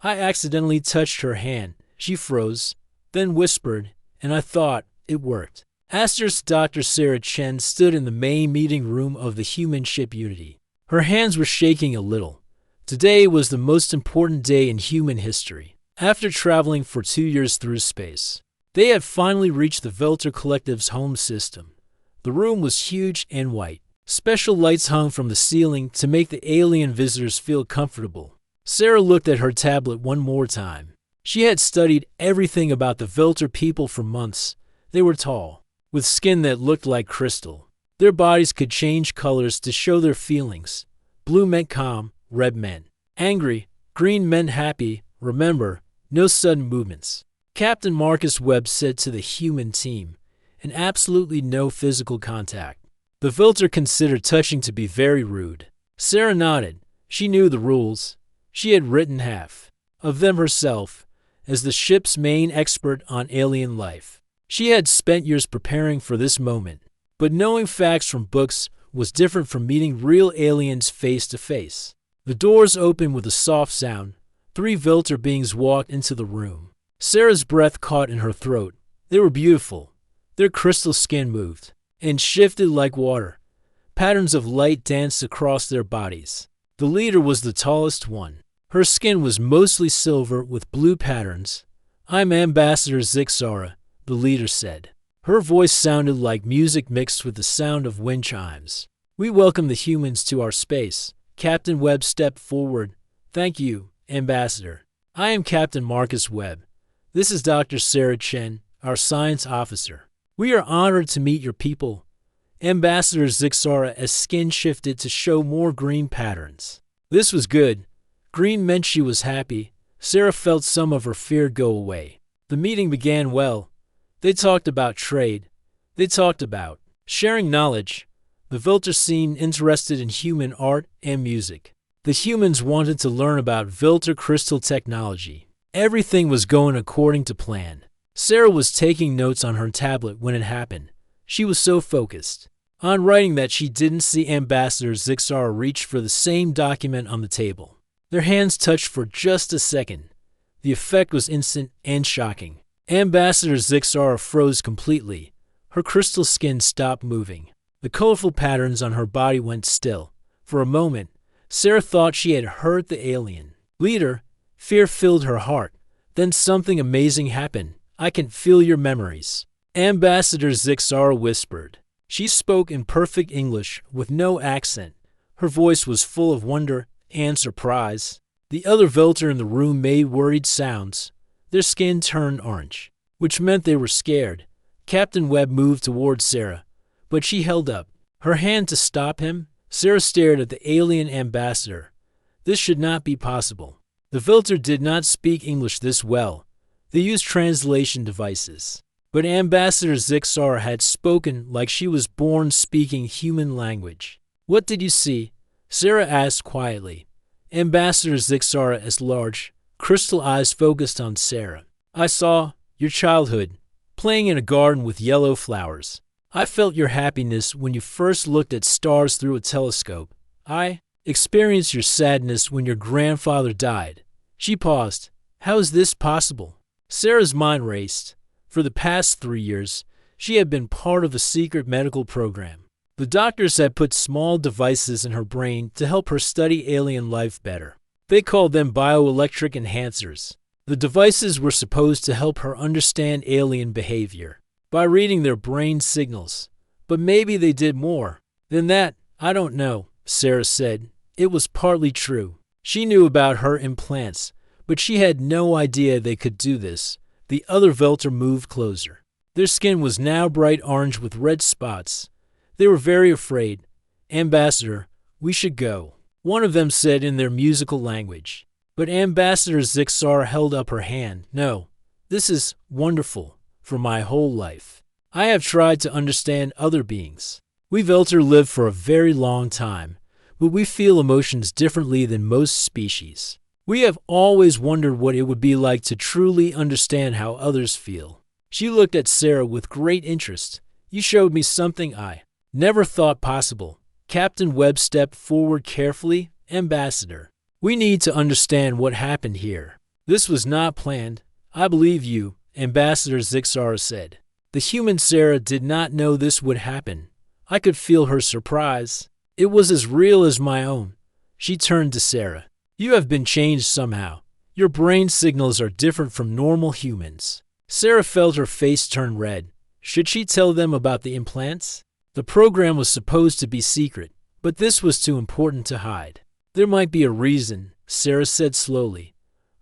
I accidentally touched her hand. She froze, then whispered, and I thought it worked. Asterisk Dr. Sarah Chen stood in the main meeting room of the human ship Unity. Her hands were shaking a little. Today was the most important day in human history. After traveling for 2 years through space, they had finally reached the Velter Collective's home system. The room was huge and white. Special lights hung from the ceiling to make the alien visitors feel comfortable. Sarah looked at her tablet one more time. She had studied everything about the Velter people for months. They were tall, with skin that looked like crystal. Their bodies could change colors to show their feelings. Blue meant calm, red meant angry, green meant happy. Remember, no sudden movements. Captain Marcus Webb said to the human team, and absolutely no physical contact. The Velter considered touching to be very rude. Sarah nodded. She knew the rules. She had written half of them herself, as the ship's main expert on alien life. She had spent years preparing for this moment, but knowing facts from books was different from meeting real aliens face to face. The doors opened with a soft sound. 3 Velter beings walked into the room. Sarah's breath caught in her throat. They were beautiful. Their crystal skin moved and shifted like water. Patterns of light danced across their bodies. The leader was the tallest one. Her skin was mostly silver with blue patterns. "I'm Ambassador Zixara," the leader said. Her voice sounded like music mixed with the sound of wind chimes. "We welcome the humans to our space." Captain Webb stepped forward. "Thank you, Ambassador. I am Captain Marcus Webb. This is Dr. Sarah Chen, our science officer. We are honored to meet your people." Ambassador Zixara's skin shifted to show more green patterns. This was good. Green meant she was happy. Sarah felt some of her fear go away. The meeting began well. They talked about trade. They talked about sharing knowledge. The Velter seemed interested in human art and music. The humans wanted to learn about Velter crystal technology. Everything was going according to plan. Sarah was taking notes on her tablet when it happened. She was so focused on writing that she didn't see Ambassador Zixara reach for the same document on the table. Their hands touched for just a second. The effect was instant and shocking. Ambassador Zixara froze completely. Her crystal skin stopped moving. The colorful patterns on her body went still. For a moment, Sarah thought she had heard the alien leader. Fear filled her heart. Then something amazing happened. "I can feel your memories," Ambassador Zixara whispered. She spoke in perfect English with no accent. Her voice was full of wonder and surprise. The other Velter in the room made worried sounds. Their skin turned orange, which meant they were scared. Captain Webb moved toward Sarah, but she held up her hand to stop him. Sarah stared at the alien ambassador. This should not be possible. The Velter did not speak English this well. They used translation devices. But Ambassador Zixara had spoken like she was born speaking human language. "What did you see?" Sarah asked quietly. Ambassador Zixara's large, crystal eyes focused on Sarah. "I saw your childhood, playing in a garden with yellow flowers. I felt your happiness when you first looked at stars through a telescope. I experienced your sadness when your grandfather died." She paused. "How is this possible?" Sarah's mind raced. For the past 3 years, she had been part of a secret medical program. The doctors had put small devices in her brain to help her study alien life better. They called them bioelectric enhancers. The devices were supposed to help her understand alien behavior by reading their brain signals. But maybe they did more than that. "I don't know," Sarah said. It was partly true. She knew about her implants, but she had no idea they could do this. The other Velter moved closer. Their skin was now bright orange with red spots. They were very afraid. "Ambassador, we should go," one of them said in their musical language. But Ambassador Zixara held up her hand. "No, this is wonderful for my whole life. I have tried to understand other beings. We Velter live for a very long time, but we feel emotions differently than most species. We have always wondered what it would be like to truly understand how others feel." She looked at Sarah with great interest. "You showed me something I never thought possible." Captain Webb stepped forward carefully. "Ambassador, we need to understand what happened here. This was not planned. I believe you, Ambassador Zixara said. The human Sarah did not know this would happen. I could feel her surprise. It was as real as my own. She turned to Sarah. You have been changed somehow. Your brain signals are different from normal humans. Sarah felt her face turn red. Should she tell them about the implants? The program was supposed to be secret, but this was too important to hide. There might be a reason, Sarah said slowly.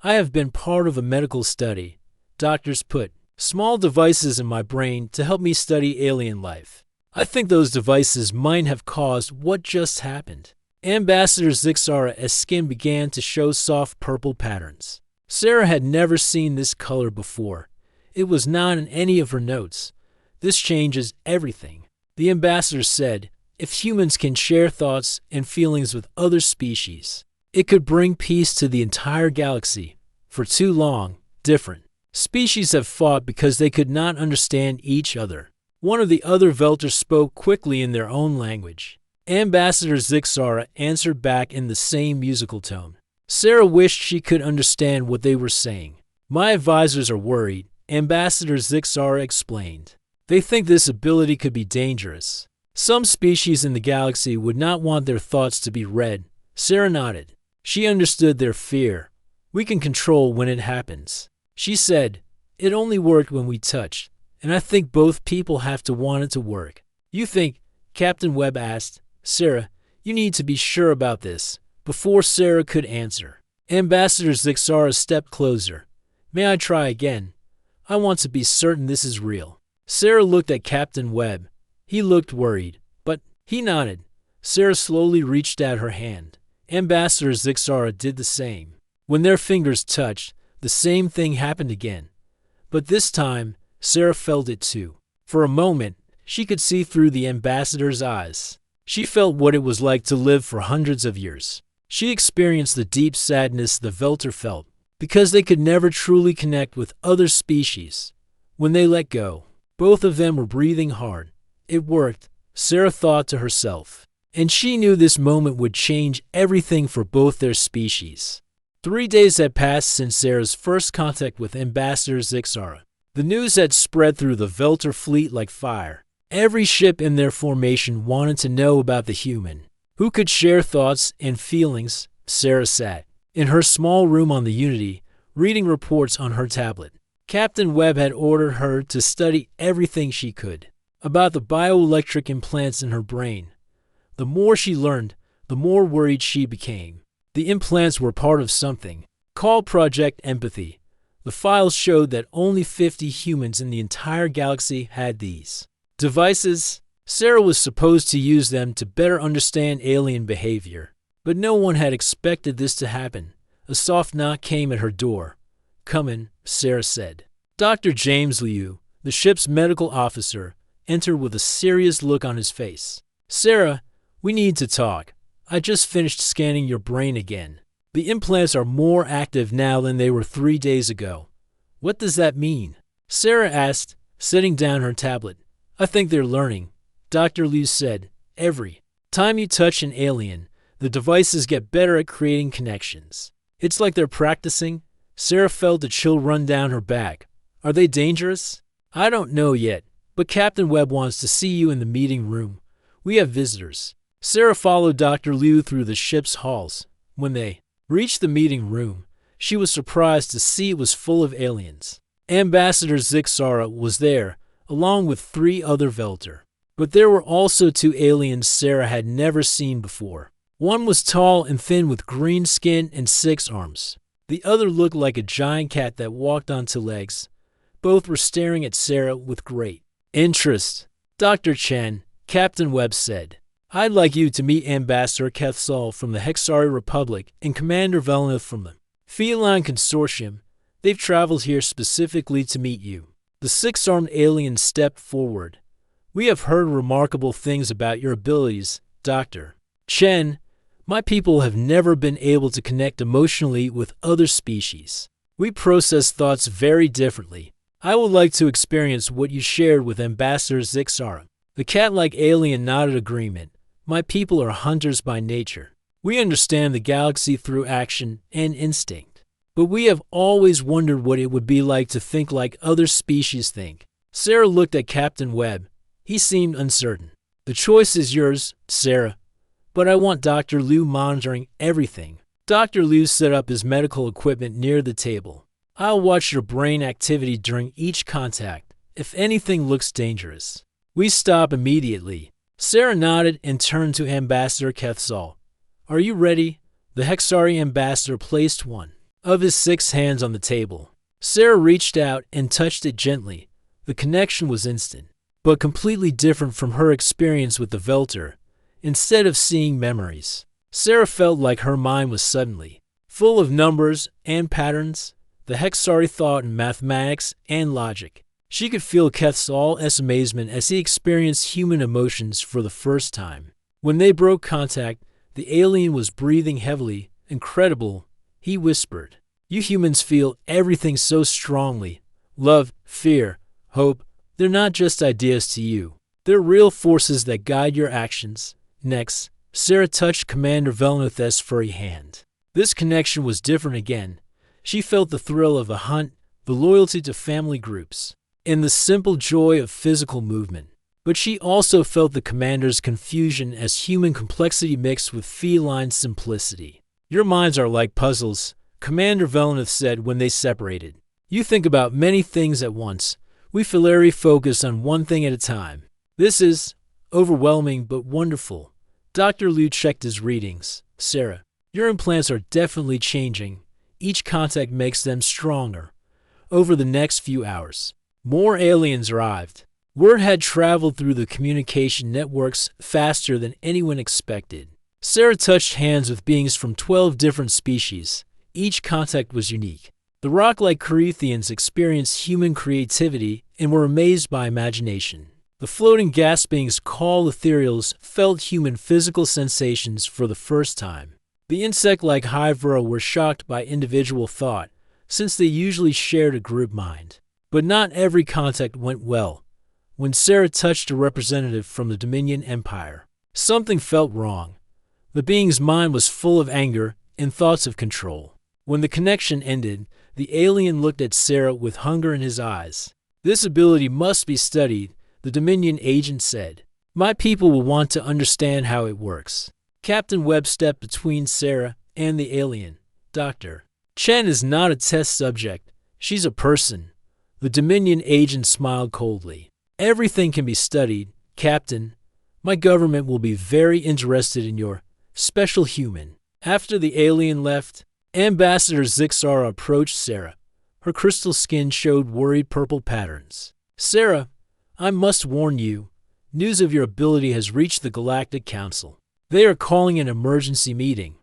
I have been part of a medical study. Doctors put small devices in my brain to help me study alien life. I think those devices might have caused what just happened. Ambassador Zixara's skin began to show soft purple patterns. Sarah had never seen this color before. It was not in any of her notes. This changes everything. The ambassador said, if humans can share thoughts and feelings with other species, it could bring peace to the entire galaxy. For too long, different species have fought because they could not understand each other. One of the other Velters spoke quickly in their own language. Ambassador Zixara answered back in the same musical tone. Sarah wished she could understand what they were saying. My advisors are worried, Ambassador Zixara explained. They think this ability could be dangerous. Some species in the galaxy would not want their thoughts to be read. Sarah nodded. She understood their fear. We can control when it happens. She said, it only worked when we touched, and I think both people have to want it to work. You think? Captain Webb asked. Sarah, you need to be sure about this. Before Sarah could answer, Ambassador Zixara stepped closer. May I try again? I want to be certain this is real. Sarah looked at Captain Webb. He looked worried, but he nodded. Sarah slowly reached out her hand. Ambassador Zixara did the same. When their fingers touched, the same thing happened again. But this time, Sarah felt it too. For a moment, she could see through the ambassador's eyes. She felt what it was like to live for hundreds of years. She experienced the deep sadness the Velter felt, because they could never truly connect with other species. When they let go, both of them were breathing hard. It worked, Sarah thought to herself. And she knew this moment would change everything for both their species. 3 days had passed since Sarah's first contact with Ambassador Zixara. The news had spread through the Velter fleet like fire. Every ship in their formation wanted to know about the human, who could share thoughts and feelings. Sarah sat in her small room on the Unity, reading reports on her tablet. Captain Webb had ordered her to study everything she could about the bioelectric implants in her brain. The more she learned, the more worried she became. The implants were part of something called Project Empathy. The files showed that only 50 humans in the entire galaxy had these devices. Sarah was supposed to use them to better understand alien behavior. But no one had expected this to happen. A soft knock came at her door. Come in, Sarah said. Dr. James Liu, the ship's medical officer, entered with a serious look on his face. Sarah, we need to talk. I just finished scanning your brain again. The implants are more active now than they were 3 days ago. What does that mean? Sarah asked, setting down her tablet. I think they're learning. Dr. Liu said, every time you touch an alien, the devices get better at creating connections. It's like they're practicing. Sarah felt a chill run down her back. Are they dangerous? I don't know yet, but Captain Webb wants to see you in the meeting room. We have visitors. Sarah followed Dr. Liu through the ship's halls. When they reached the meeting room, she was surprised to see it was full of aliens. Ambassador Zixara was there, along with 3 other Velter. But there were also 2 aliens Sarah had never seen before. One was tall and thin with green skin and 6 arms. The other looked like a giant cat that walked on 2 legs. Both were staring at Sarah with great interest. Dr. Chen, Captain Webb said, I'd like you to meet Ambassador Kethsal from the Hexari Republic and Commander Velna from the Feline Consortium. They've traveled here specifically to meet you. The 6-armed alien stepped forward. We have heard remarkable things about your abilities, Dr. Chen. My people have never been able to connect emotionally with other species. We process thoughts very differently. I would like to experience what you shared with Ambassador Zixara. The cat-like alien nodded agreement. My people are hunters by nature. We understand the galaxy through action and instinct. but we have always wondered what it would be like to think like other species think. Sarah looked at Captain Webb. He seemed uncertain. The choice is yours, Sarah, but I want Dr. Liu monitoring everything. Dr. Liu set up his medical equipment near the table. I'll watch your brain activity during each contact. If anything looks dangerous, we stop immediately. Sarah nodded and turned to Ambassador Quetzal. Are you ready? The Hexari ambassador placed one of his 6 hands on the table. Sarah reached out and touched it gently. The connection was instant, but completely different from her experience with the Velter. Instead of seeing memories, Sarah felt like her mind was suddenly full of numbers and patterns. The Hexari thought in mathematics and logic. She could feel Quetzal's amazement as he experienced human emotions for the first time. When they broke contact, the alien was breathing heavily. Incredible, he whispered. You humans feel everything so strongly. Love, fear, hope. They're not just ideas to you. They're real forces that guide your actions. Next, Sarah touched Commander Velnoth's furry hand. This connection was different again. She felt the thrill of a hunt, the loyalty to family groups, and the simple joy of physical movement. But she also felt the commander's confusion as human complexity mixed with feline simplicity. Your minds are like puzzles, Commander Velnoth said when they separated. You think about many things at once. We Filari focus on one thing at a time. This is overwhelming but wonderful. Dr. Liu checked his readings. Sarah, your implants are definitely changing. Each contact makes them stronger. Over the next few hours, more aliens arrived. Word had traveled through the communication networks faster than anyone expected. Sarah touched hands with beings from 12 different species. Each contact was unique. The rock-like Corethians experienced human creativity and were amazed by imagination. The floating gas beings called ethereals felt human physical sensations for the first time. The insect-like Hydra were shocked by individual thought, since they usually shared a group mind. But not every contact went well. When Sarah touched a representative from the Dominion Empire, something felt wrong. The being's mind was full of anger and thoughts of control. When the connection ended, the alien looked at Sarah with hunger in his eyes. This ability must be studied, the Dominion agent said. My people will want to understand how it works. Captain Webb stepped between Sarah and the alien. Dr. Chen is not a test subject. She's a person. The Dominion agent smiled coldly. Everything can be studied, Captain. My government will be very interested in your special human. After the alien left, Ambassador Zixara approached Sarah. Her crystal skin showed worried purple patterns. Sarah, I must warn you, news of your ability has reached the Galactic Council. They are calling an emergency meeting.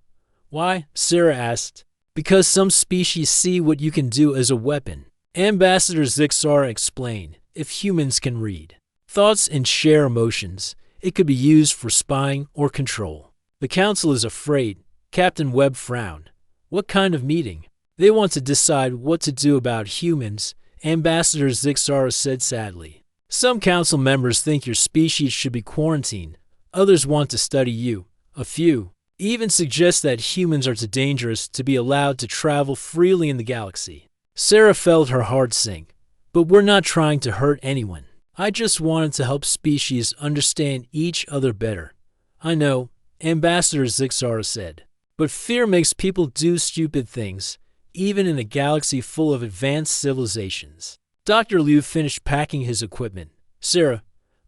Why? Sarah asked. Because some species see what you can do as a weapon. Ambassador Zixara explained. If humans can read thoughts and share emotions, it could be used for spying or control. The council is afraid. Captain Webb frowned. What kind of meeting? They want to decide what to do about humans, Ambassador Zixara said sadly. Some council members think your species should be quarantined. Others want to study you. A few even suggest that humans are too dangerous to be allowed to travel freely in the galaxy. Sarah felt her heart sink. But we're not trying to hurt anyone. I just wanted to help species understand each other better. I know, Ambassador Zixara said. But fear makes people do stupid things, even in a galaxy full of advanced civilizations. Dr. Liu finished packing his equipment. Sarah,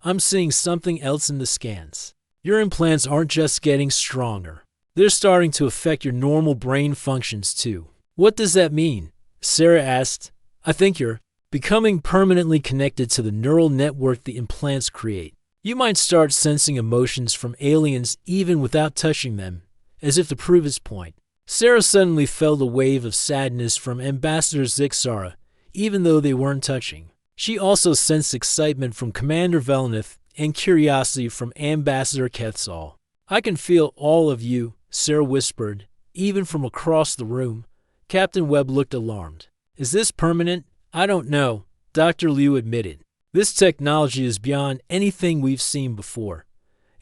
I'm seeing something else in the scans. Your implants aren't just getting stronger. They're starting to affect your normal brain functions too. What does that mean? Sarah asked. I think you're becoming permanently connected to the neural network the implants create. You might start sensing emotions from aliens even without touching them, as if to prove his point. Sarah suddenly felt a wave of sadness from Ambassador Zixara, even though they weren't touching. She also sensed excitement from Commander Velnoth and curiosity from Ambassador Quetzal. I can feel all of you, Sarah whispered, even from across the room. Captain Webb looked alarmed. Is this permanent? I don't know, Dr. Liu admitted. This technology is beyond anything we've seen before.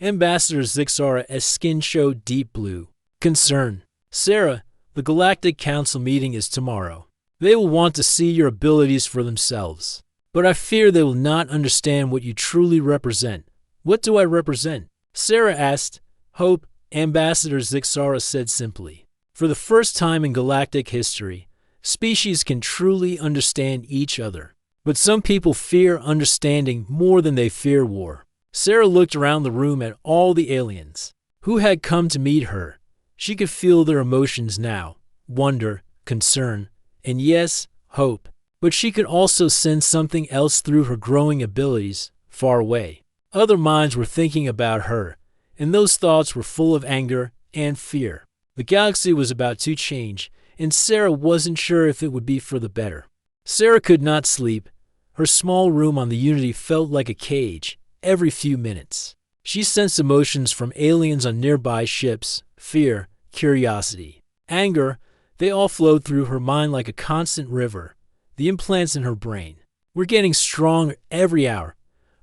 Ambassador Zixara's skin showed deep blue. Concern. Sarah, The Galactic Council meeting is tomorrow. They will want to see your abilities for themselves. But I fear they will not understand what you truly represent. What do I represent? Sarah asked. Hope, Ambassador Zixara said simply. For the first time in galactic history, species can truly understand each other. But some people fear understanding more than they fear war. Sarah looked around the room at all the aliens who had come to meet her. She could feel their emotions now, wonder, concern, and yes, hope. But she could also sense something else through her growing abilities, far away. Other minds were thinking about her, and those thoughts were full of anger and fear. The galaxy was about to change, and Sarah wasn't sure if it would be for the better. Sarah could not sleep. Her small room on the Unity felt like a cage every few minutes. She sensed emotions from aliens on nearby ships, fear, curiosity, anger. They all flowed through her mind like a constant river. The implants in her brain were getting stronger every hour.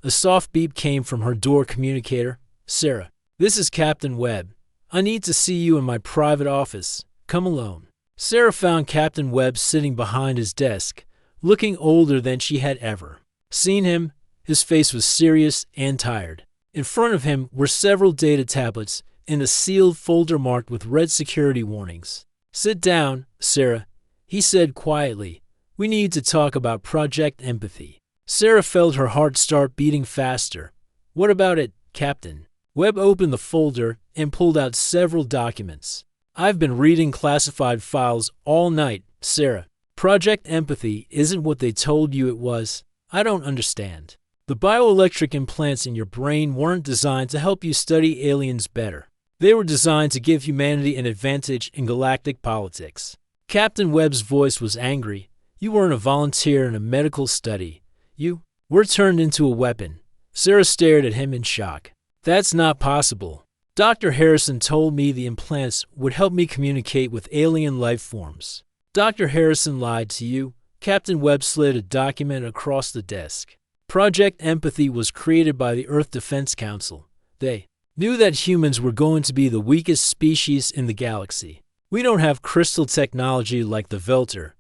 A soft beep came from her door communicator. Sarah, this is Captain Webb. I need to see you in my private office. Come alone. Sarah found Captain Webb sitting behind his desk, looking older than she had ever seen him. His face was serious and tired. In front of him were several data tablets in a sealed folder marked with red security warnings. Sit down, Sarah, he said quietly. We need to talk about Project Empathy. Sarah felt her heart start beating faster. What about it, Captain? Webb opened the folder and pulled out several documents. I've been reading classified files all night, Sarah. Project Empathy isn't what they told you it was. I don't understand. The bioelectric implants in your brain weren't designed to help you study aliens better. They were designed to give humanity an advantage in galactic politics. Captain Webb's voice was angry. You weren't a volunteer in a medical study. You were turned into a weapon. Sarah stared at him in shock. That's not possible. Dr. Harrison told me the implants would help me communicate with alien life forms. Dr. Harrison lied to you. Captain Webb slid a document across the desk. Project Empathy was created by the Earth Defense Council. They knew that humans were going to be the weakest species in the galaxy. We don't have crystal technology like the Velter.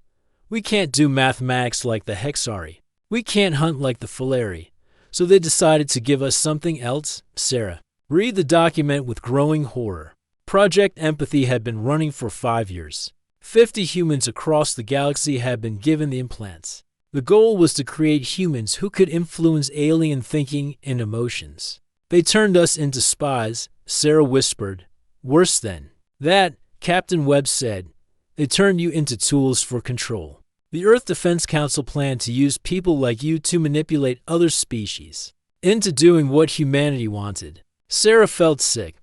We can't do mathematics like the Hexari. We can't hunt like the Falari. So they decided to give us something else, Sarah. Read the document with growing horror. Project Empathy had been running for 5 years. 50 humans across the galaxy had been given the implants. The goal was to create humans who could influence alien thinking and emotions. They turned us into spies, Sarah whispered. Worse than that, Captain Webb said. They turned you into tools for control. The Earth Defense Council planned to use people like you to manipulate other species into doing what humanity wanted. Sarah felt sick,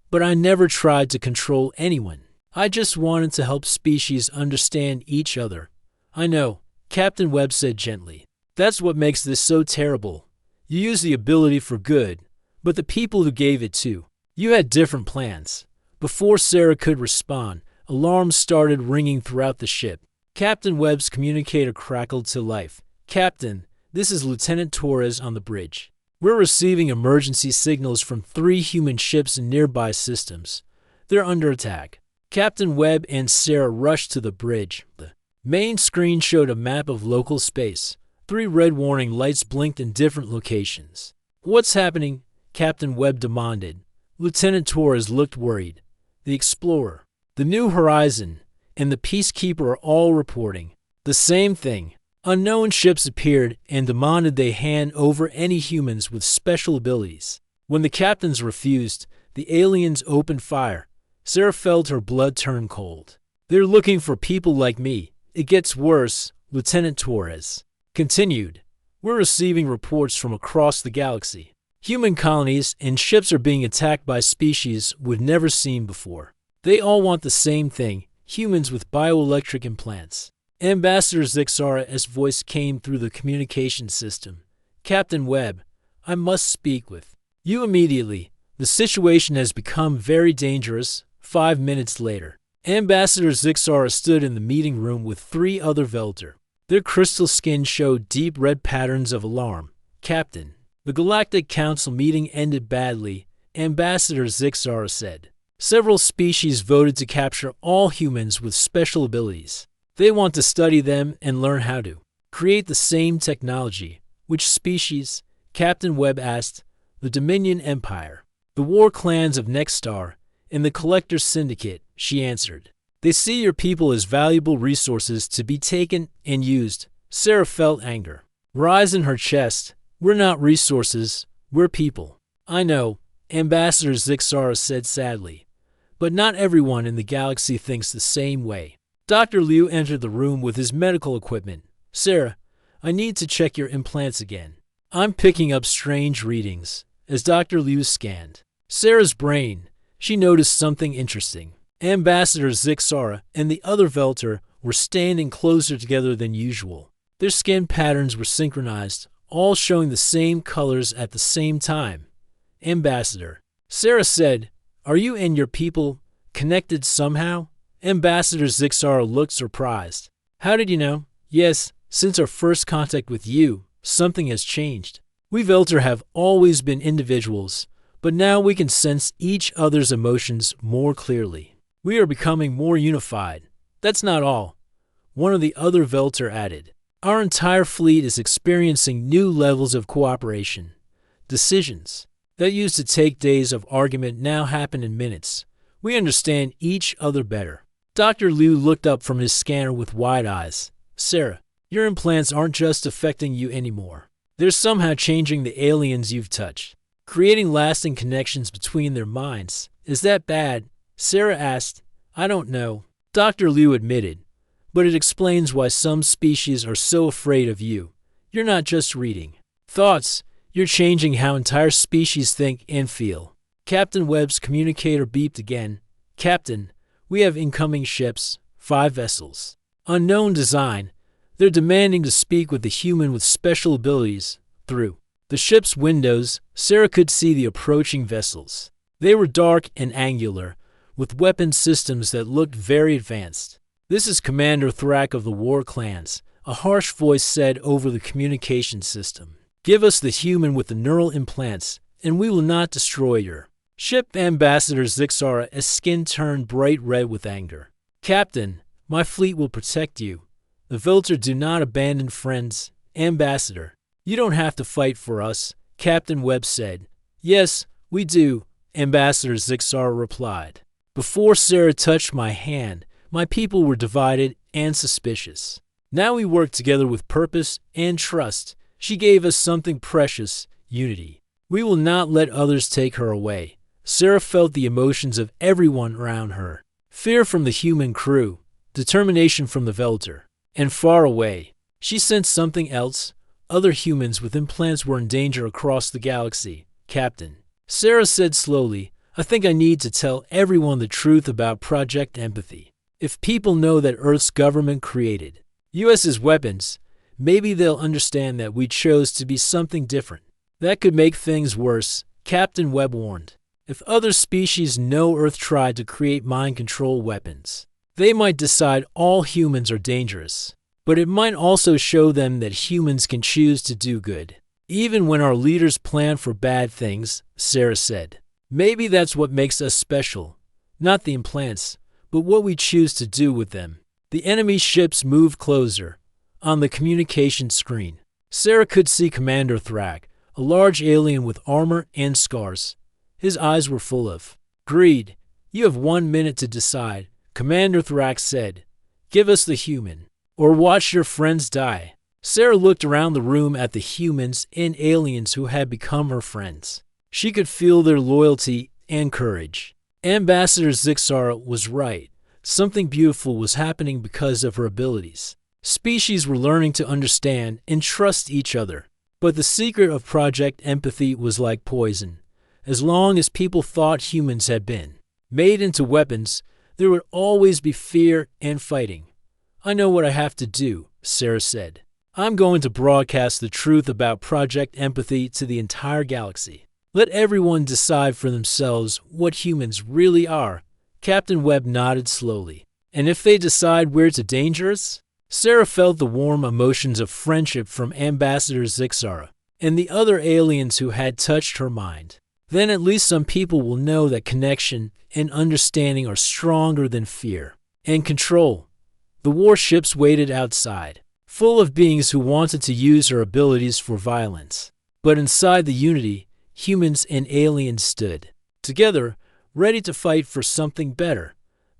but I never tried to control anyone. I just wanted to help species understand each other. I know, Captain Webb said gently. That's what makes this so terrible. You use the ability for good, but the people who gave it to you had different plans. Before Sarah could respond, alarms started ringing throughout the ship. Captain Webb's communicator crackled to life. Captain, this is Lieutenant Torres on the bridge. We're receiving emergency signals from 3 human ships in nearby systems. They're under attack. Captain Webb and Sarah rushed to the bridge. The main screen showed a map of local space. 3 red warning lights blinked in different locations. What's happening? Captain Webb demanded. Lieutenant Torres looked worried. The Explorer, the New Horizon, and the Peacekeeper are all reporting the same thing. Unknown ships appeared and demanded they hand over any humans with special abilities. When the captains refused, the aliens opened fire. Sarah felt her blood turn cold. They're looking for people like me. It gets worse, Lieutenant Torres continued. We're receiving reports from across the galaxy. Human colonies and ships are being attacked by species we've never seen before. They all want the same thing, humans with bioelectric implants. Ambassador Zixara's voice came through the communication system. Captain Webb, I must speak with you immediately. The situation has become very dangerous. 5 minutes later, Ambassador Zixara stood in the meeting room with 3 other Velter. Their crystal skin showed deep red patterns of alarm. Captain, the Galactic Council meeting ended badly, Ambassador Zixara said. Several species voted to capture all humans with special abilities. They want to study them and learn how to create the same technology. Which species? Captain Webb asked. The Dominion Empire, the war clans of Nexstar, and the Collectors Syndicate, she answered. They see your people as valuable resources to be taken and used. Sarah felt anger rise in her chest. We're not resources, we're people. I know, Ambassador Zixara said sadly. But not everyone in the galaxy thinks the same way. Dr. Liu entered the room with his medical equipment. Sarah, I need to check your implants again. I'm picking up strange readings. As Dr. Liu scanned Sarah's brain, she noticed something interesting. Ambassador Zixara and the other Velter were standing closer together than usual. Their skin patterns were synchronized, all showing the same colors at the same time. Ambassador, Sarah said, are you and your people connected somehow? Ambassador Zixara looked surprised. How did you know? Yes, since our first contact with you, something has changed. We Velter have always been individuals, but now we can sense each other's emotions more clearly. We are becoming more unified. That's not all. One of the other Velter added. Our entire fleet is experiencing new levels of cooperation. Decisions that used to take days of argument now happen in minutes. We understand each other better. Dr. Liu looked up from his scanner with wide eyes. Sarah, your implants aren't just affecting you anymore. They're somehow changing the aliens you've touched, creating lasting connections between their minds. Is that bad? Sarah asked. I don't know. Dr. Liu admitted. But it explains why some species are so afraid of you. You're not just reading thoughts. You're changing how entire species think and feel. Captain Webb's communicator beeped again. Captain, we have incoming ships, 5 vessels. Unknown design. They're demanding to speak with the human with special abilities. Through the ship's windows, Sarah could see the approaching vessels. They were dark and angular, with weapon systems that looked very advanced. This is Commander Thrak of the War Clans, a harsh voice said over the communication system. Give us the human with the neural implants, and we will not destroy your ship. Ambassador Zixara's skin turned bright red with anger. Captain, my fleet will protect you. The Velter do not abandon friends. Ambassador, you don't have to fight for us, Captain Webb said. Yes, we do, Ambassador Zixara replied. Before Sarah touched my hand, my people were divided and suspicious. Now we work together with purpose and trust. She gave us something precious, unity. We will not let others take her away. Sarah felt the emotions of everyone around her. Fear from the human crew, determination from the Velter, and far away, she sensed something else. Other humans with implants were in danger across the galaxy. Captain, Sarah said slowly, I think I need to tell everyone the truth about Project Empathy. If people know that Earth's government created US's weapons, maybe they'll understand that we chose to be something different. That could make things worse, Captain Webb warned. If other species know Earth tried to create mind control weapons, they might decide all humans are dangerous. But it might also show them that humans can choose to do good, even when our leaders plan for bad things, Sarah said. Maybe that's what makes us special. Not the implants, but what we choose to do with them. The enemy ships moved closer. On the communication screen, Sarah could see Commander Thrak, a large alien with armor and scars. His eyes were full of greed. You have 1 minute to decide, Commander Thrak said. Give us the human, or watch your friends die. Sarah looked around the room at the humans and aliens who had become her friends. She could feel their loyalty and courage. Ambassador Zixara was right. Something beautiful was happening because of her abilities. Species were learning to understand and trust each other. But the secret of Project Empathy was like poison. As long as people thought humans had been made into weapons, there would always be fear and fighting. I know what I have to do, Sarah said. I'm going to broadcast the truth about Project Empathy to the entire galaxy. Let everyone decide for themselves what humans really are. Captain Webb nodded slowly. And if they decide we're too dangerous? Sarah felt the warm emotions of friendship from Ambassador Zixara and the other aliens who had touched her mind. Then at least some people will know that connection and understanding are stronger than fear and control. The warships waited outside, full of beings who wanted to use her abilities for violence. But inside the Unity, humans and aliens stood together, ready to fight for something better.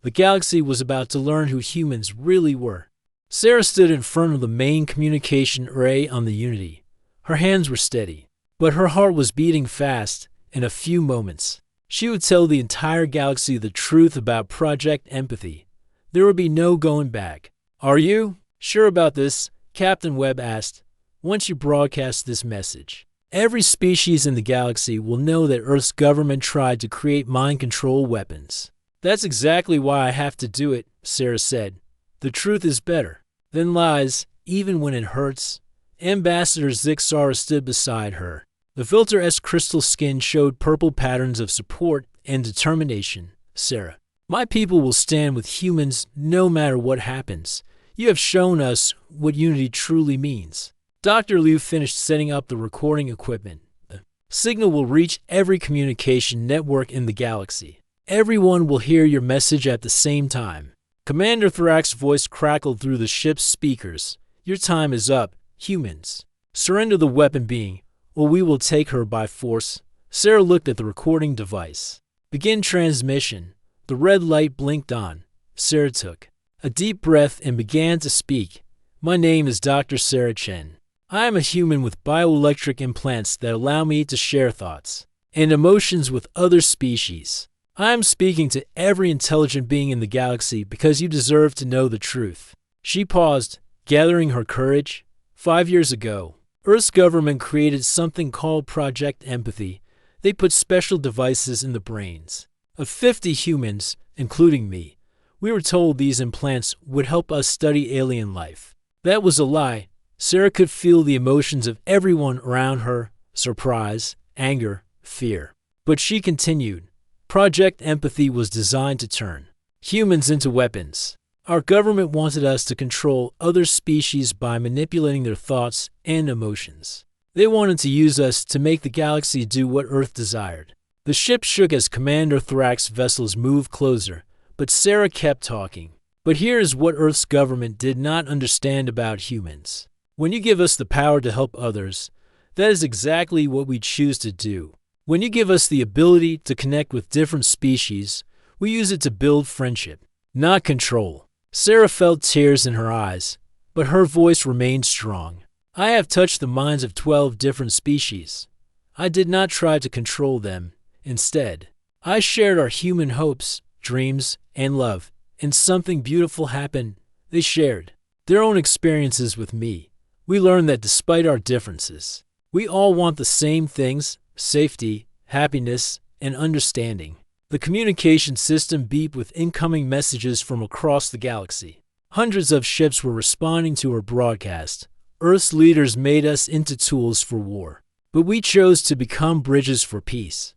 The galaxy was about to learn who humans really were. Sarah stood in front of the main communication array on the Unity. Her hands were steady, but her heart was beating fast. In a few moments, she would tell the entire galaxy the truth about Project Empathy. There would be no going back. "Are you sure about this?" Captain Webb asked. "Once you broadcast this message, every species in the galaxy will know that Earth's government tried to create mind control weapons." "That's exactly why I have to do it," Sarah said. "The truth is better than lies, even when it hurts." Ambassador Zixara stood beside her. The Filter-S crystal skin showed purple patterns of support and determination. "Sarah, my people will stand with humans no matter what happens. You have shown us what unity truly means." Dr. Liu finished setting up the recording equipment. The signal will reach every communication network in the galaxy. Everyone will hear your message at the same time. Commander Thrax's voice crackled through the ship's speakers. "Your time is up, humans. Surrender the weapon being, or we will take her by force." Sarah looked at the recording device. "Begin transmission." The red light blinked on. Sarah took a deep breath and began to speak. "My name is Dr. Sarah Chen. I am a human with bioelectric implants that allow me to share thoughts and emotions with other species. I am speaking to every intelligent being in the galaxy because you deserve to know the truth." She paused, gathering her courage. 5 years ago, Earth's government created something called Project Empathy. They put special devices in the brains of 50 humans, including me. We were told these implants would help us study alien life. That was a lie. Sarah could feel the emotions of everyone around her: surprise, anger, fear. But she continued. Project Empathy was designed to turn humans into weapons. Our government wanted us to control other species by manipulating their thoughts and emotions. They wanted to use us to make the galaxy do what Earth desired. The ship shook as Commander Thrax's vessels moved closer, but Sarah kept talking. "But here is what Earth's government did not understand about humans. When you give us the power to help others, that is exactly what we choose to do. When you give us the ability to connect with different species, we use it to build friendship, not control." Sarah felt tears in her eyes, but her voice remained strong. "I have touched the minds of 12 different species. I did not try to control them. Instead, I shared our human hopes, dreams, and love, and something beautiful happened. They shared their own experiences with me. We learned that despite our differences, we all want the same things: safety, happiness, and understanding." The communication system beeped with incoming messages from across the galaxy. Hundreds of ships were responding to her broadcast. "Earth's leaders made us into tools for war, but we chose to become bridges for peace.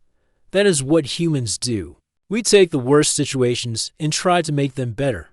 That is what humans do. We take the worst situations and try to make them better.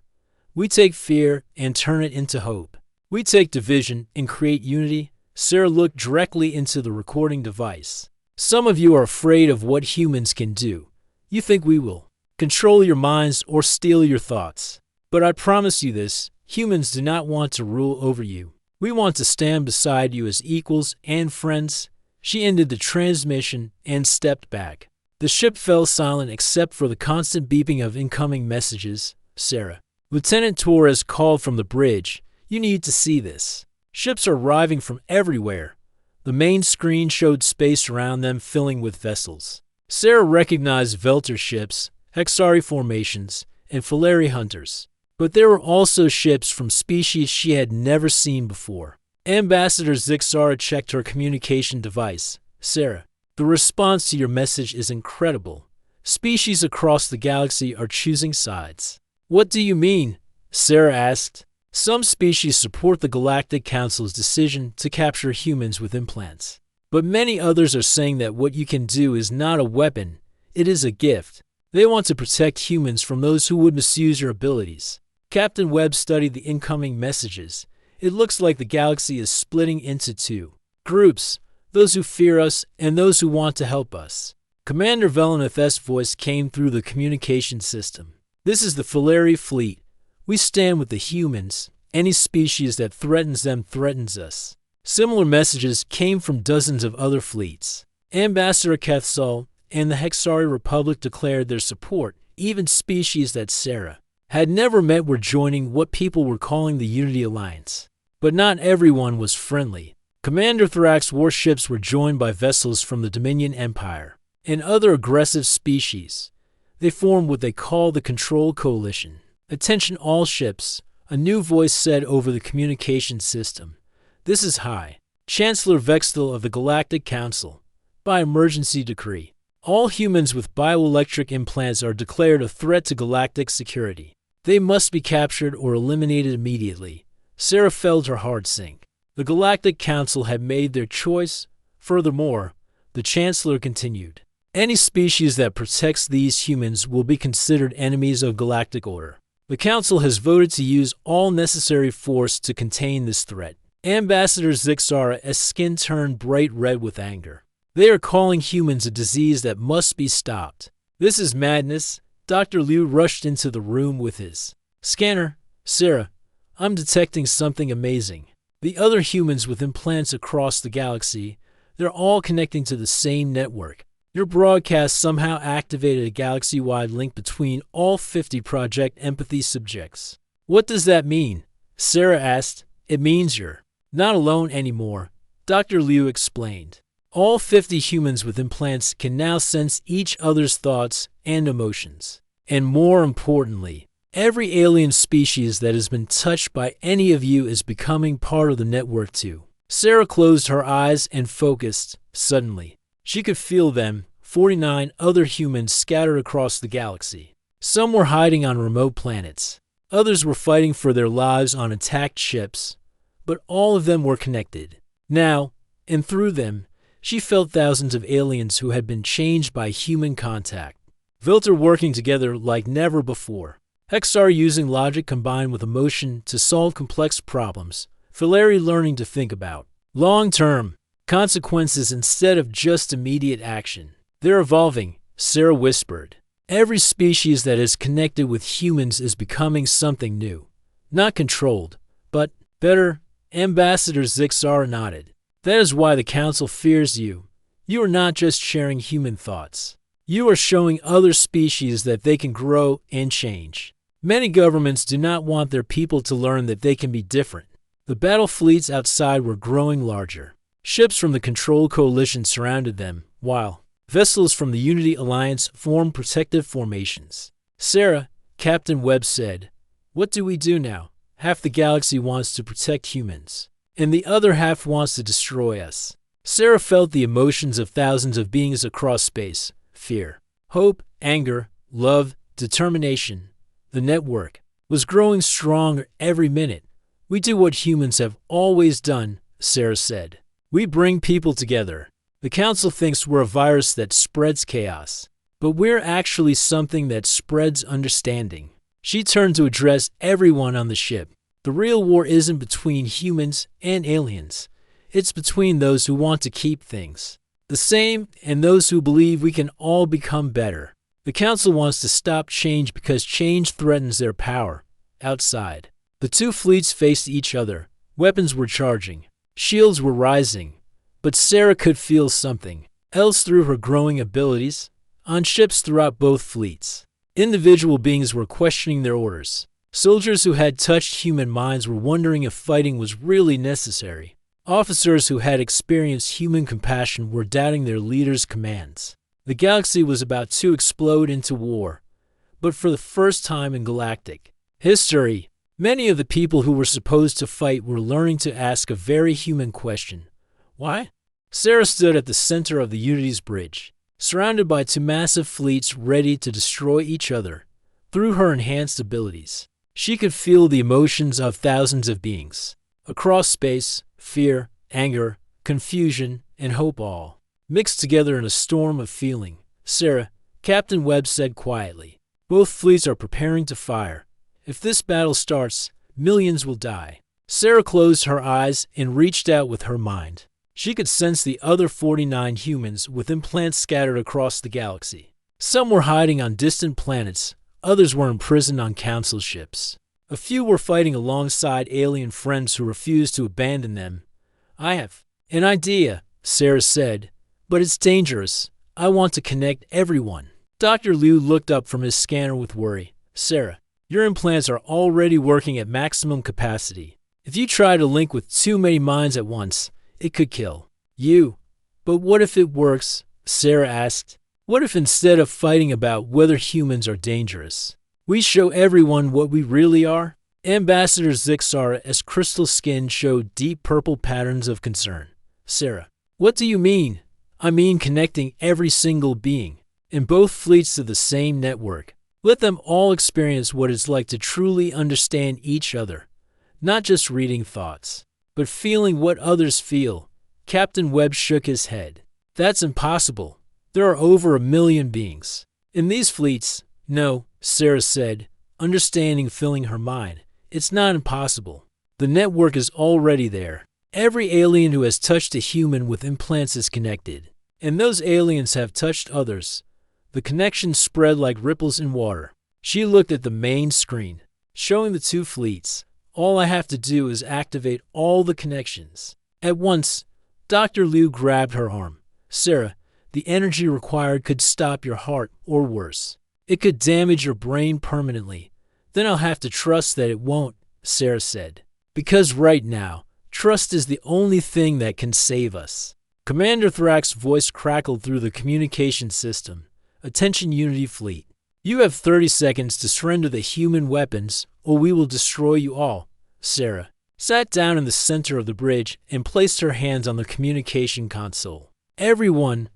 We take fear and turn it into hope. We take division and create unity." Sarah looked directly into the recording device. "Some of you are afraid of what humans can do. You think we will control your minds or steal your thoughts. But I promise you this, humans do not want to rule over you. We want to stand beside you as equals and friends." She ended the transmission and stepped back. The ship fell silent except for the constant beeping of incoming messages. "Sarah, Lieutenant Torres called from the bridge. You need to see this. Ships are arriving from everywhere." The main screen showed space around them filling with vessels. Sarah recognized Velter ships, Hexari formations, and Filari hunters. But there were also ships from species she had never seen before. Ambassador Zixara checked her communication device. "Sarah, the response to your message is incredible. Species across the galaxy are choosing sides." "What do you mean?" Sarah asked. "Some species support the Galactic Council's decision to capture humans with implants. But many others are saying that what you can do is not a weapon, it is a gift. They want to protect humans from those who would misuse your abilities." Captain Webb studied the incoming messages. "It looks like the galaxy is splitting into two groups, those who fear us and those who want to help us. Commander Velenith's voice came through the communication system. "This is the Philarii fleet. We stand with the humans. Any species that threatens them threatens us." Similar messages came from dozens of other fleets. Ambassador Kethsal and the Hexari Republic declared their support. Even species that Sarah had never met were joining what people were calling the Unity Alliance. But not everyone was friendly. Commander Thrax's warships were joined by vessels from the Dominion Empire and other aggressive species. They formed what they call the Control Coalition. "Attention all ships," a new voice said over the communication system. "This is High Chancellor Vextel of the Galactic Council. By emergency decree, all humans with bioelectric implants are declared a threat to galactic security. They must be captured or eliminated immediately." Sarah felt her heart sink. The Galactic Council had made their choice. Furthermore, the Chancellor continued, "Any species that protects these humans will be considered enemies of galactic order. The Council has voted to use all necessary force to contain this threat." Ambassador Zixara's skin turned bright red with anger. "They are calling humans a disease that must be stopped. This is madness." Dr. Liu rushed into the room with his scanner. "Sarah, I'm detecting something amazing. The other humans with implants across the galaxy, they're all connecting to the same network. Your broadcast somehow activated a galaxy-wide link between all 50 Project Empathy subjects." "What does that mean?" Sarah asked. "It means you're not alone anymore," Dr. Liu explained. "All 50 humans with implants can now sense each other's thoughts and emotions. And more importantly, every alien species that has been touched by any of you is becoming part of the network too." Sarah closed her eyes and focused. Suddenly, she could feel them, 49 other humans scattered across the galaxy. Some were hiding on remote planets. Others were fighting for their lives on attacked ships. But all of them were connected. Now, and through them, she felt thousands of aliens who had been changed by human contact. Vilter working together like never before. Hexar using logic combined with emotion to solve complex problems. Philarii learning to think about long-term consequences instead of just immediate action. "They're evolving," Sarah whispered. "Every species that is connected with humans is becoming something new. Not controlled, but better." Ambassador Zixara nodded. "That is why the Council fears you. You are not just sharing human thoughts. You are showing other species that they can grow and change. Many governments do not want their people to learn that they can be different." The battle fleets outside were growing larger. Ships from the Control Coalition surrounded them, while vessels from the Unity Alliance formed protective formations. "Sarah," Captain Webb said, "what do we do now? Half the galaxy wants to protect humans, and the other half wants to destroy us." Sarah felt the emotions of thousands of beings across space: fear, hope, anger, love, determination. The network was growing stronger every minute. "We do what humans have always done," Sarah said. "We bring people together. The Council thinks we're a virus that spreads chaos, but we're actually something that spreads understanding." She turned to address everyone on the ship. "The real war isn't between humans and aliens. It's between those who want to keep things the same and those who believe we can all become better. The Council wants to stop change because change threatens their power. Outside, the two fleets faced each other. Weapons were charging. Shields were rising. But Sarah could feel something else through her growing abilities. On ships throughout both fleets, individual beings were questioning their orders. Soldiers who had touched human minds were wondering if fighting was really necessary. Officers who had experienced human compassion were doubting their leaders' commands. The galaxy was about to explode into war, but for the first time in galactic history, many of the people who were supposed to fight were learning to ask a very human question. Why? Sarah stood at the center of the Unity's bridge, surrounded by two massive fleets ready to destroy each other. Through her enhanced abilities, she could feel the emotions of thousands of beings across space: fear, anger, confusion, and hope, all mixed together in a storm of feeling. "Sarah," Captain Webb said quietly, "both fleets are preparing to fire. If this battle starts, millions will die." Sarah closed her eyes and reached out with her mind. She could sense the other 49 humans with implants scattered across the galaxy. Some were hiding on distant planets, others were imprisoned on council ships. A few were fighting alongside alien friends who refused to abandon them. I have an idea, Sarah said, but it's dangerous. I want to connect everyone. Dr. Liu looked up from his scanner with worry. Sarah, your implants are already working at maximum capacity. If you try to link with too many minds at once, it could kill you. But what if it works? Sarah asked. What if instead of fighting about whether humans are dangerous, we show everyone what we really are? Ambassador Zixara's crystal skin showed deep purple patterns of concern. Sarah, what do you mean? I mean connecting every single being in both fleets to the same network. Let them all experience what it's like to truly understand each other, not just reading thoughts, but feeling what others feel. Captain Webb shook his head. That's impossible. There are over 1 million beings in these fleets. No, Sarah said, understanding filling her mind. It's not impossible. The network is already there. Every alien who has touched a human with implants is connected, and those aliens have touched others. The connection spread like ripples in water. She looked at the main screen, showing the 2 fleets. All I have to do is activate all the connections. At once, Dr. Liu grabbed her arm. Sarah, the energy required could stop your heart, or worse. It could damage your brain permanently. Then I'll have to trust that it won't, Sarah said. Because right now, trust is the only thing that can save us. Commander Thrax's voice crackled through the communication system. Attention Unity Fleet. You have 30 seconds to surrender the human weapons, or we will destroy you all. Sarah sat down in the center of the bridge and placed her hands on the communication console. Everyone,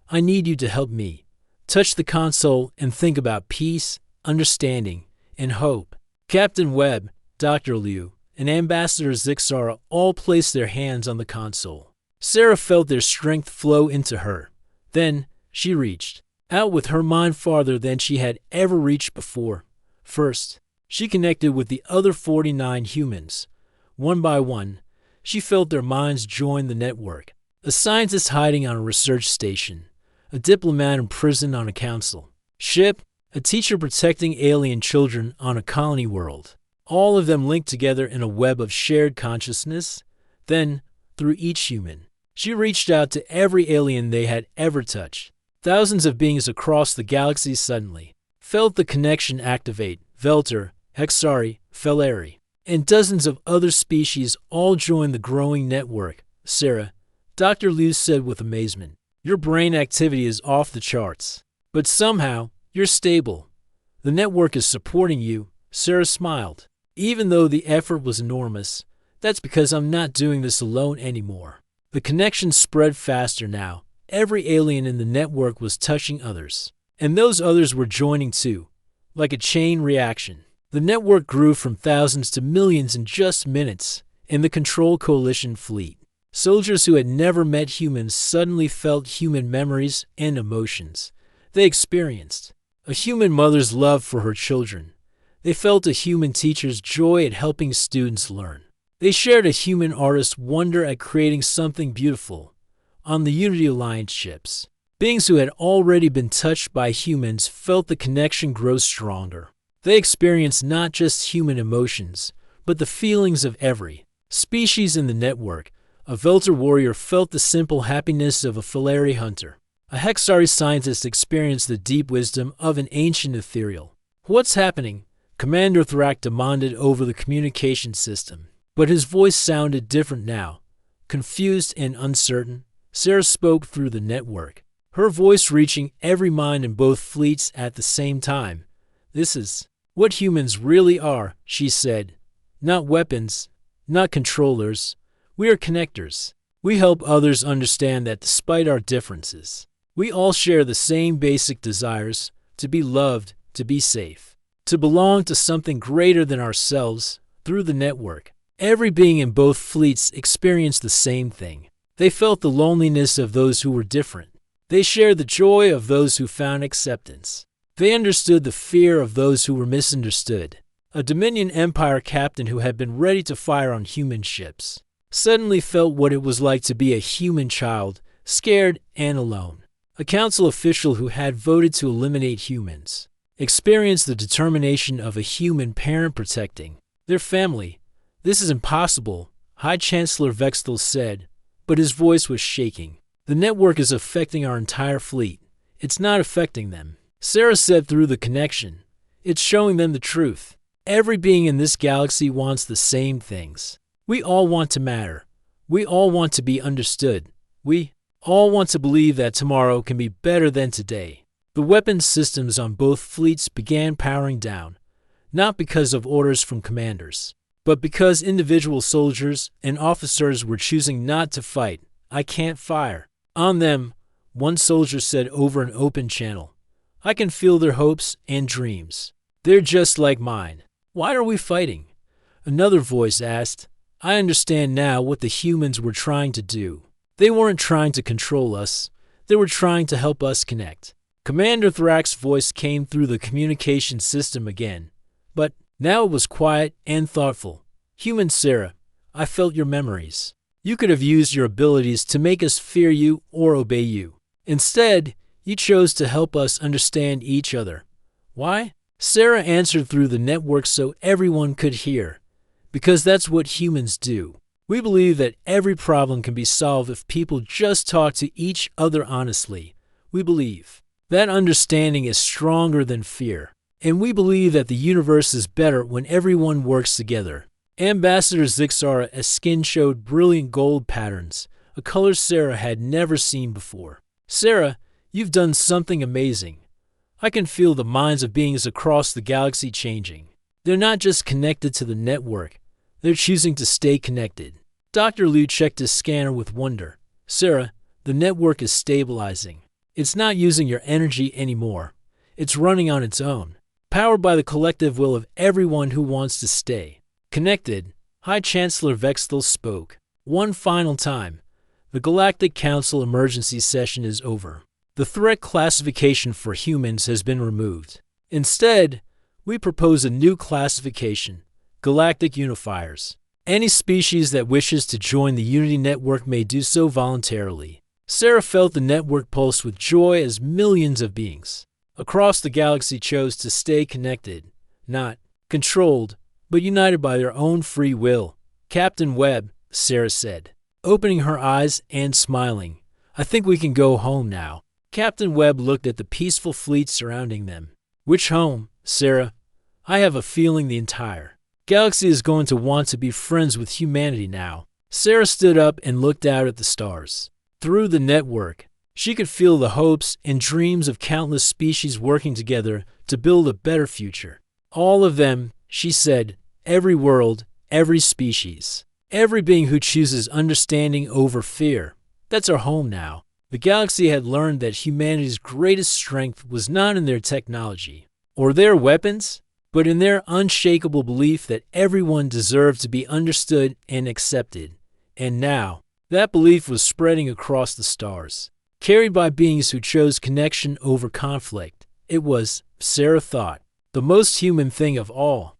I need you to help me. Touch the console and think about peace, understanding, and hope. Captain Webb, Dr. Liu, and Ambassador Zixara all placed their hands on the console. Sarah felt their strength flow into her. Then she reached out with her mind farther than she had ever reached before. First, she connected with the other 49 humans. One by one, she felt their minds join the network. A scientist hiding on a research station, a diplomat imprisoned on a council ship, a teacher protecting alien children on a colony world. All of them linked together in a web of shared consciousness. Then, through each human, she reached out to every alien they had ever touched. Thousands of beings across the galaxy suddenly felt the connection activate. Velter, Hexari, Feleri, and dozens of other species all joined the growing network. Sarah, Dr. Liu said with amazement, your brain activity is off the charts. But somehow, you're stable. The network is supporting you. Sarah smiled. Even though the effort was enormous, that's because I'm not doing this alone anymore. The connection spread faster now. Every alien in the network was touching others, and those others were joining too, like a chain reaction. The network grew from thousands to millions in just minutes. In the Control Coalition fleet, soldiers who had never met humans suddenly felt human memories and emotions. They experienced a human mother's love for her children. They felt a human teacher's joy at helping students learn. They shared a human artist's wonder at creating something beautiful. On the Unity Alliance ships, beings who had already been touched by humans felt the connection grow stronger. They experienced not just human emotions, but the feelings of every species in the network. A Velter warrior felt the simple happiness of a Feleri hunter. A Hexari scientist experienced the deep wisdom of an ancient ethereal. What's happening? Commander Thrax demanded over the communication system, but his voice sounded different now, confused and uncertain. Sarah spoke through the network, her voice reaching every mind in both fleets at the same time. This is what humans really are, she said. Not weapons, not controllers. We are connectors. We help others understand that despite our differences, we all share the same basic desires: to be loved, to be safe, to belong to something greater than ourselves. Through the network, every being in both fleets experienced the same thing. They felt the loneliness of those who were different. They shared the joy of those who found acceptance. They understood the fear of those who were misunderstood. A Dominion Empire captain who had been ready to fire on human ships suddenly felt what it was like to be a human child, scared and alone. A council official who had voted to eliminate humans experienced the determination of a human parent protecting their family. This is impossible, High Chancellor Vextel said, but his voice was shaking. The network is affecting our entire fleet. It's not affecting them. Sarah said through the connection. It's showing them the truth. Every being in this galaxy wants the same things. We all want to matter. We all want to be understood. We all want to believe that tomorrow can be better than today. The weapons systems on both fleets began powering down, not because of orders from commanders, but because individual soldiers and officers were choosing not to fight. I can't fire on them, one soldier said over an open channel. I can feel their hopes and dreams. They're just like mine. Why are we fighting? Another voice asked. I understand now what the humans were trying to do. They weren't trying to control us. They were trying to help us connect. Commander Thrax's voice came through the communication system again, but now it was quiet and thoughtful. Human Sarah, I felt your memories. You could have used your abilities to make us fear you or obey you. Instead, you chose to help us understand each other. Why? Sarah answered through the network so everyone could hear. Because that's what humans do. We believe that every problem can be solved if people just talk to each other honestly. We believe that understanding is stronger than fear. And we believe that the universe is better when everyone works together. Ambassador Zixara's skin showed brilliant gold patterns, a color Sarah had never seen before. Sarah, you've done something amazing. I can feel the minds of beings across the galaxy changing. They're not just connected to the network, they're choosing to stay connected. Dr. Liu checked his scanner with wonder. Sarah, the network is stabilizing. It's not using your energy anymore. It's running on its own, powered by the collective will of everyone who wants to stay connected. High Chancellor Vextel spoke. One final time. The Galactic Council emergency session is over. The threat classification for humans has been removed. Instead, we propose a new classification, Galactic Unifiers. Any species that wishes to join the Unity Network may do so voluntarily. Sarah felt the network pulse with joy as millions of beings across the galaxy chose to stay connected, not controlled, but united by their own free will. Captain Webb, Sarah said, opening her eyes and smiling. I think we can go home now. Captain Webb looked at the peaceful fleet surrounding them. Which home, Sarah? I have a feeling the entire galaxy is going to want to be friends with humanity now. Sarah stood up and looked out at the stars. Through the network, she could feel the hopes and dreams of countless species working together to build a better future. All of them, she said, every world, every species, every being who chooses understanding over fear. That's our home now. The galaxy had learned that humanity's greatest strength was not in their technology or their weapons, but in their unshakable belief that everyone deserved to be understood and accepted. And now, that belief was spreading across the stars, carried by beings who chose connection over conflict. It was, Sarah thought, the most human thing of all.